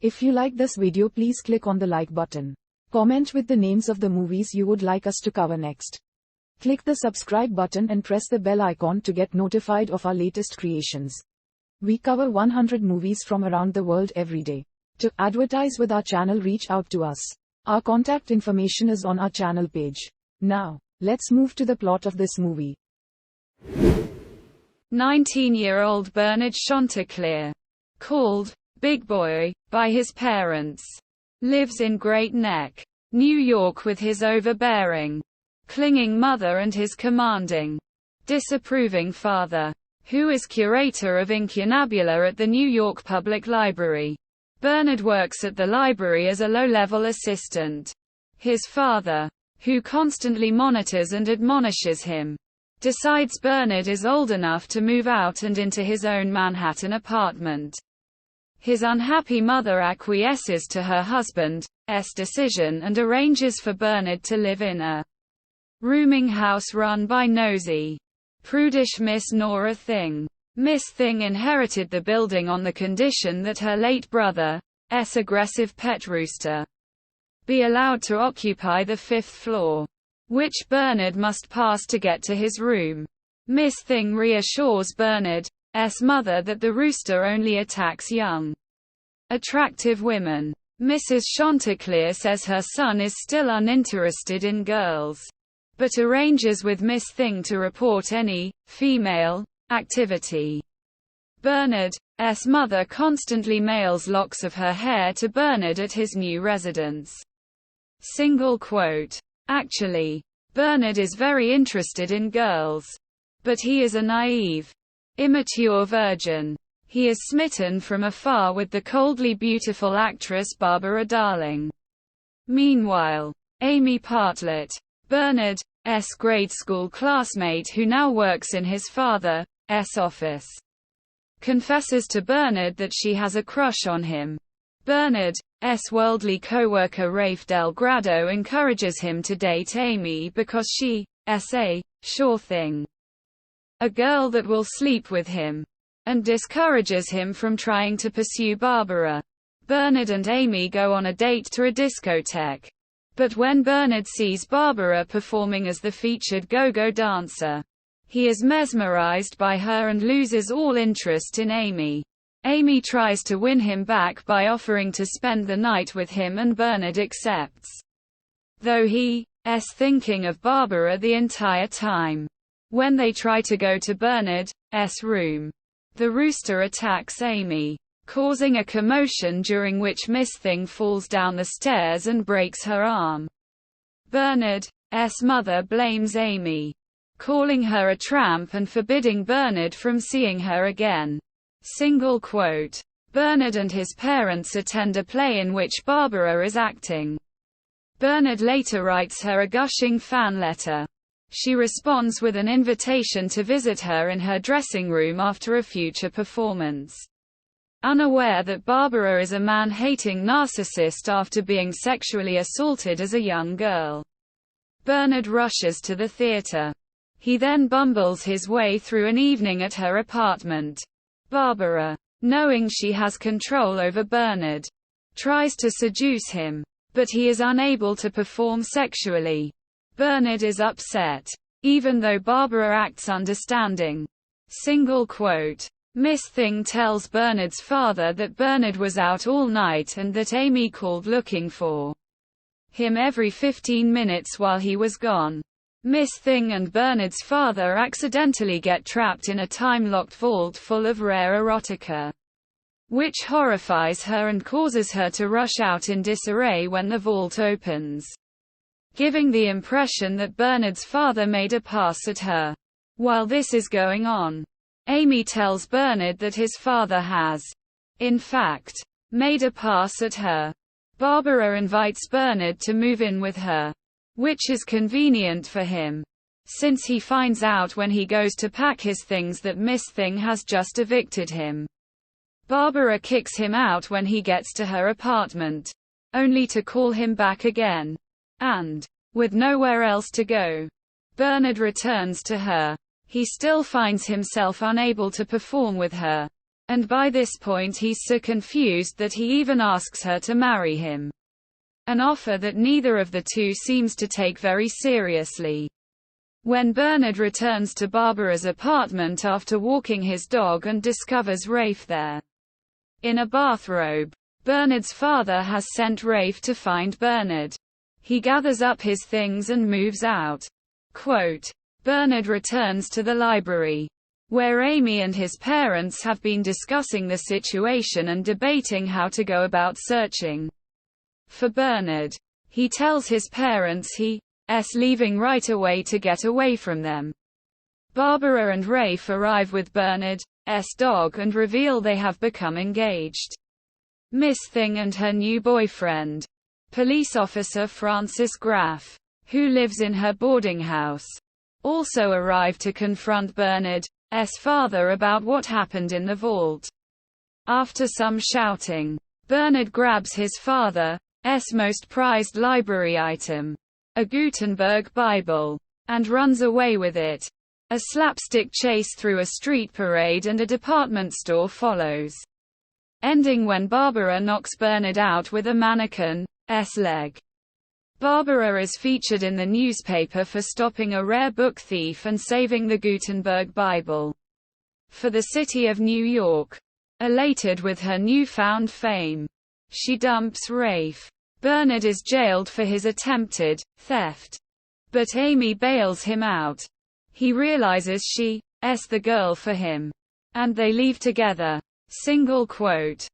If you like this video, please click on the like button. Comment with the names of the movies you would like us to cover next. Click the subscribe button and press the bell icon to get notified of our latest creations. We cover 100 movies from around the world every day. To advertise with our channel, reach out to us. Our contact information is on our channel page. Now, let's move to the plot of this movie. 19-year-old Bernard Chanticleer, called Big Boy by his parents, lives in Great Neck, New York with his overbearing, clinging mother and his commanding, disapproving father, who is curator of incunabula at the New York Public Library. Bernard works at the library as a low-level assistant. His father, who constantly monitors and admonishes him, decides Bernard is old enough to move out and into his own Manhattan apartment. His unhappy mother acquiesces to her husband's decision and arranges for Bernard to live in a rooming house run by nosy, prudish Miss Nora Thing. Miss Thing inherited the building on the condition that her late brother's aggressive pet rooster be allowed to occupy the 5th floor, which Bernard must pass to get to his room. Miss Thing reassures Bernard's mother that the rooster only attacks young, attractive women. Mrs. Chanticleer says her son is still uninterested in girls, but arranges with Miss Thing to report any female activity. Bernard's mother constantly mails locks of her hair to Bernard at his new residence. Single quote. Actually, Bernard is very interested in girls, but he is a naive, immature virgin. He is smitten from afar with the coldly beautiful actress Barbara Darling. Meanwhile, Amy Bartlett, Bernard's grade school classmate who now works in his father's office, confesses to Bernard that she has a crush on him. Bernard's worldly co-worker Rafe Del Grado encourages him to date Amy because she's a sure thing, a girl that will sleep with him, and discourages him from trying to pursue Barbara. Bernard and Amy go on a date to a discotheque. But when Bernard sees Barbara performing as the featured go-go dancer, he is mesmerized by her and loses all interest in Amy. Amy tries to win him back by offering to spend the night with him, and Bernard accepts, though he's thinking of Barbara the entire time. When they try to go to Bernard's room, the rooster attacks Amy, causing a commotion during which Miss Thing falls down the stairs and breaks her arm. Bernard's mother blames Amy, calling her a tramp and forbidding Bernard from seeing her again. Single quote. Bernard and his parents attend a play in which Barbara is acting. Bernard later writes her a gushing fan letter. She responds with an invitation to visit her in her dressing room after a future performance. Unaware that Barbara is a man-hating narcissist after being sexually assaulted as a young girl, Bernard rushes to the theater. He then bumbles his way through an evening at her apartment. Barbara, knowing she has control over Bernard, tries to seduce him, but he is unable to perform sexually. Bernard is upset, even though Barbara acts understanding. Single quote. Miss Thing tells Bernard's father that Bernard was out all night and that Amy called looking for him every 15 minutes while he was gone. Miss Thing and Bernard's father accidentally get trapped in a time-locked vault full of rare erotica, which horrifies her and causes her to rush out in disarray when the vault opens, giving the impression that Bernard's father made a pass at her. While this is going on, Amy tells Bernard that his father has, in fact, made a pass at her. Barbara invites Bernard to move in with her, which is convenient for him, since he finds out when he goes to pack his things that Miss Thing has just evicted him. Barbara kicks him out when he gets to her apartment, only to call him back again. And, with nowhere else to go, Bernard returns to her. He still finds himself unable to perform with her, and by this point he's so confused that he even asks her to marry him. An offer that neither of the two seems to take very seriously. When Bernard returns to Barbara's apartment after walking his dog and discovers Rafe there in a bathrobe, Bernard's father has sent Rafe to find Bernard. He gathers up his things and moves out. Quote, Bernard returns to the library, where Amy and his parents have been discussing the situation and debating how to go about searching for Bernard. He tells his parents he's leaving right away to get away from them. Barbara and Rafe arrive with Bernard's dog and reveal they have become engaged. Miss Thing and her new boyfriend, police officer Francis Graff, who lives in her boarding house, also arrive to confront Bernard's father about what happened in the vault. After some shouting, Bernard grabs his father's most prized library item, a Gutenberg Bible, and runs away with it. A slapstick chase through a street parade and a department store follows, ending when Barbara knocks Bernard out with a mannequin's leg. Barbara is featured in the newspaper for stopping a rare book thief and saving the Gutenberg Bible for the city of New York. Elated with her newfound fame, she dumps Rafe. Bernard is jailed for his attempted theft, but Amy bails him out. He realizes she's the girl for him, and they leave together. Single quote.